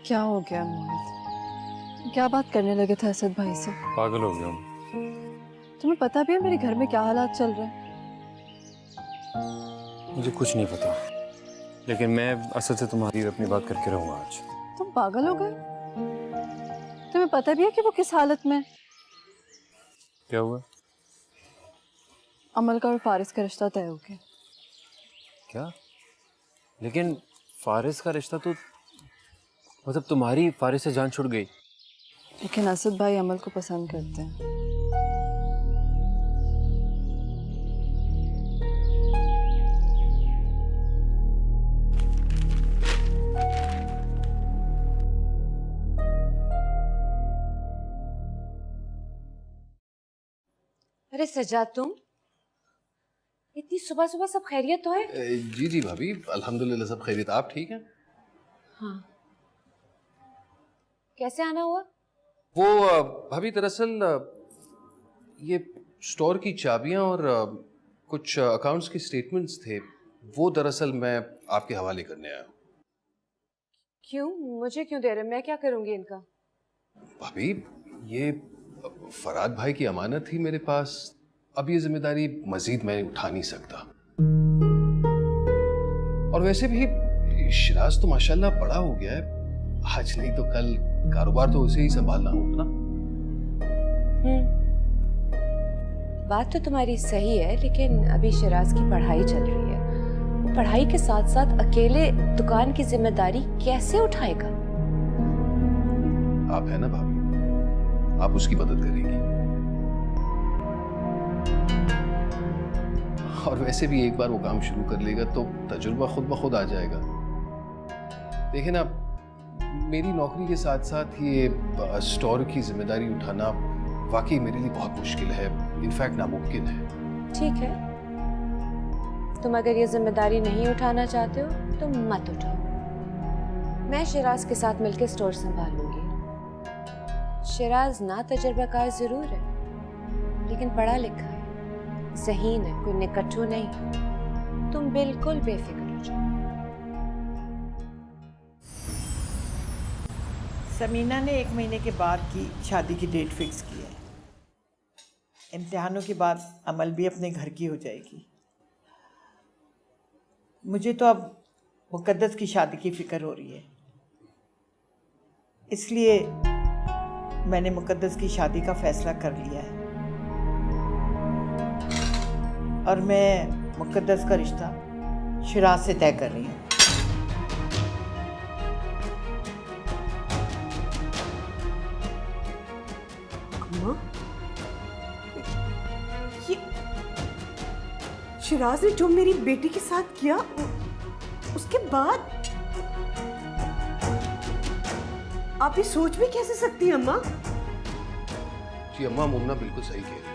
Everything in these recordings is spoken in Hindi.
क्या हो गया मोहित? क्या बात करने लगे थे असद भाई से? पागल हो गया हूँ। तुम्हें पता भी है मेरे घर में क्या हालात चल रहे हैं? मुझे कुछ नहीं पता, लेकिन मैं असद से तुम्हारी अपनी बात करके रहूंगा आज। तुम पागल हो गए? तुम्हें पता भी है कि वो किस हालत में है? क्या हुआ? अमल का और फारिस का रिश्ता तय हो गया। क्या? लेकिन फारिस का रिश्ता तो मतलब तुम्हारी फारिस से जान छुड़ गई। लेकिन असद भाई अमल को पसंद करते हैं। अरे सजाद, तुम इतनी सुबह सुबह सब खैरियत तो है? जी जी भाभी, अल्हम्दुलिल्लाह सब खैरियत। आप ठीक हैं? हाँ। कैसे आना हुआ? वो भाभी दरअसल ये स्टोर की चाबियां और कुछ अकाउंट्स के स्टेटमेंट्स थे, वो दरअसल मैं आपके हवाले करने आया हूँ। क्यों? मुझे क्यों दे रहे? मैं क्या करूंगी इनका? भाभी, ये फराद भाई की अमानत थी मेरे पास। अब ये जिम्मेदारी मजीद मैं उठा नहीं सकता। और वैसे भी शिराज तो माशाल्लाह बड़ा हो गया है, आज नहीं तो कल कारोबार तो उसे ही संभालना होगा ना। बात तो तुम्हारी सही है, लेकिन अभी शिराज की पढ़ाई चल रही है। वो पढ़ाई के साथ साथ अकेले दुकान की जिम्मेदारी कैसे उठाएगा? आप है ना भाभी, आप उसकी मदद करेंगी। और वैसे भी एक बार वो काम शुरू कर लेगा तो तजुर्बा खुद ब खुद आ जाएगा। देखिए ना, मेरी नौकरी के साथ साथ ये स्टोर की जिम्मेदारी उठाना वाकई मेरे लिए बहुत मुश्किल है, इनफैक्ट नामुमकिन है। ठीक है, तुम अगर ये जिम्मेदारी नहीं उठाना चाहते हो तो मत उठाओ। मैं शिराज के साथ मिलकर स्टोर संभाल लूंगी। शिराज ना तजर्बाकार जरूर है, लेकिन पढ़ा लिखा है, ज़हीन है, कोई निकट्ठू नहीं। तुम बिल्कुल बेफिक्र हो जाओ। समीना ने 1 महीने के बाद की शादी की डेट फिक्स की है। इम्तिहानों के बाद अमल भी अपने घर की हो जाएगी। मुझे तो अब मुकद्दस की शादी की फिक्र हो रही है, इसलिए मैंने मुकद्दस की शादी का फैसला कर लिया है और मैं मुकद्दस का रिश्ता शिराज से तय कर रही हूँ। ये शिराज ने जो मेरी बेटी के साथ किया, उसके बाद आप ये सोच भी कैसे सकती हैं अम्मा? जी अम्मा, मुन्ना बिल्कुल सही कह रही है।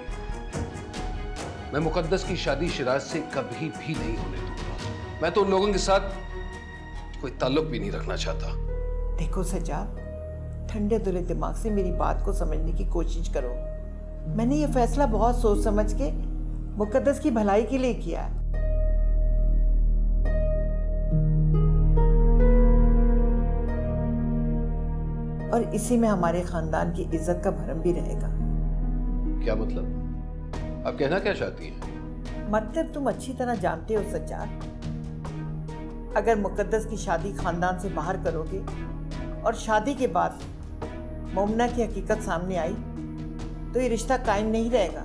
मैं मुकद्दस की शादी शिराज से कभी भी नहीं होने दूंगा। मैं तो उन लोगों के साथ कोई ताल्लुक भी नहीं रखना चाहता। देखो सजाद, ठंडे दिले दिमाग से मेरी बात को समझने की कोशिश करो। मैंने ये फैसला बहुत सोच समझ के मुकद्दस की भलाई के लिए किया है। और इसी में हमारे खानदान की इज्जत का भरम भी रहेगा। क्या मतलब? आप कहना क्या चाहती हैं? मतलब तुम अच्छी तरह जानते हो सज्जाद, अगर मुकद्दस की शादी खानदान से बाहर करोगे और शादी के बाद मोमना की हकीकत सामने आई तो ये रिश्ता कायम नहीं रहेगा।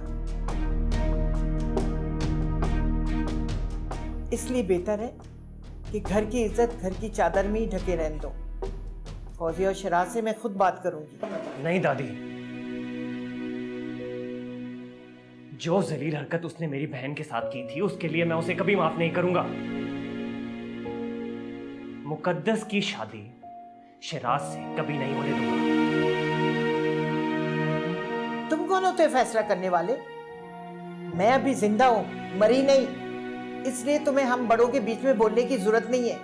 इसलिए बेहतर है कि घर की इज्जत घर की चादर में ही ढके रहने दो। फौजी और शिराज से मैं खुद बात करूंगी। नहीं दादी, जो जलील हरकत उसने मेरी बहन के साथ की थी उसके लिए मैं उसे कभी माफ नहीं करूंगा। मुकद्दस की शादी शिराज से कभी नहीं होने दूंगा। तुम कौन होते फैसला करने वाले? मैं अभी जिंदा हूं, मरी नहीं, इसलिए तुम्हें हम बड़ों के बीच में बोलने की जरूरत नहीं है।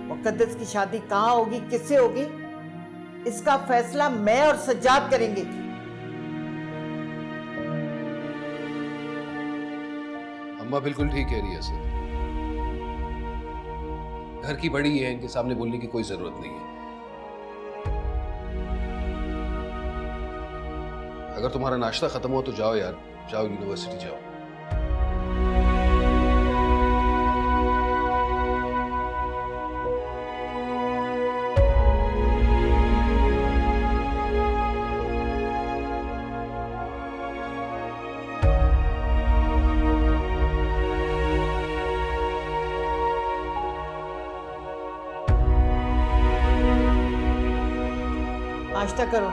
मुकद्दस की शादी कहाँ होगी, किससे होगी, इसका फैसला मैं और सज्जाद करेंगे। अम्मा बिल्कुल ठीक कह रही है सर। घर की बड़ी है, इनके सामने बोलने की कोई जरूरत नहीं है। अगर तुम्हारा नाश्ता खत्म हो तो जाओ यार, जाओ यूनिवर्सिटी जाओ। नाश्ता करो।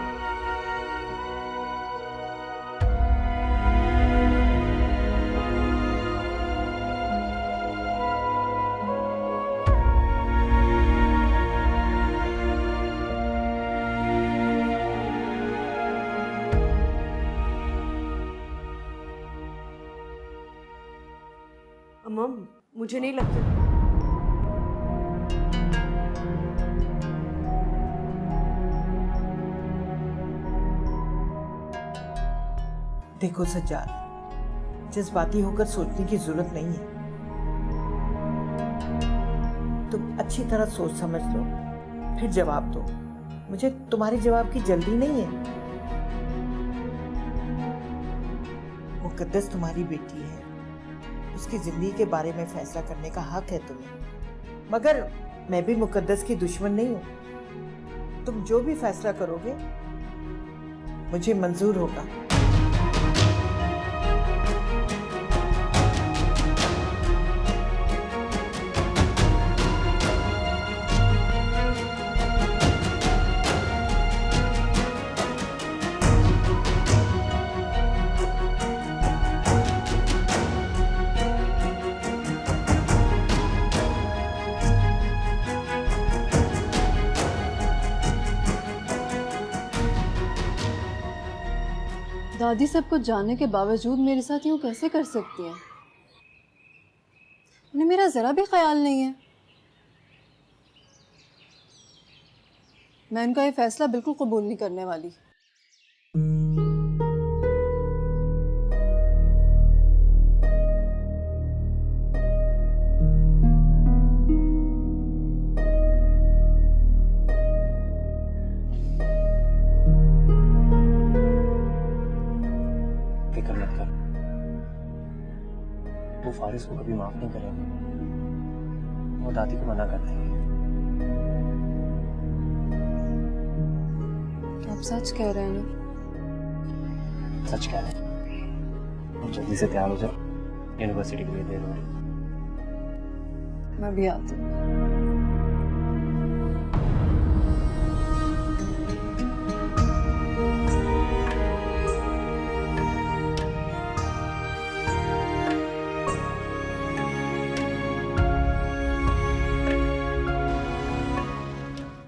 अम्मा, मुझे नहीं लगता। देखो सज्जाद, जज्बाती होकर सोचने की जरूरत नहीं है। तुम अच्छी तरह सोच समझ लो, फिर जवाब दो। मुझे तुम्हारे जवाब की जल्दी नहीं है। मुकद्दस तुम्हारी बेटी है, उसकी जिंदगी के बारे में फैसला करने का हक है तुम्हें। मगर मैं भी मुकद्दस की दुश्मन नहीं हूं। तुम जो भी फैसला करोगे मुझे मंजूर होगा। दादी सब कुछ जानने के बावजूद मेरे साथ यूं कैसे कर सकती हैं? उन्हें मेरा जरा भी ख्याल नहीं है। मैं उनका ये फैसला बिल्कुल कबूल नहीं करने वाली। फिक्र मत कर, वो फारिस को कभी माफ नहीं करेंगे। वो दादी को मना कर देंगे। आप सच कह रहे हैं ना? सच कह रहे हैं। तुम जल्दी से तैयार हो जाओ, यूनिवर्सिटी के लिए देर हो रही है। मैं भी आती हूँ।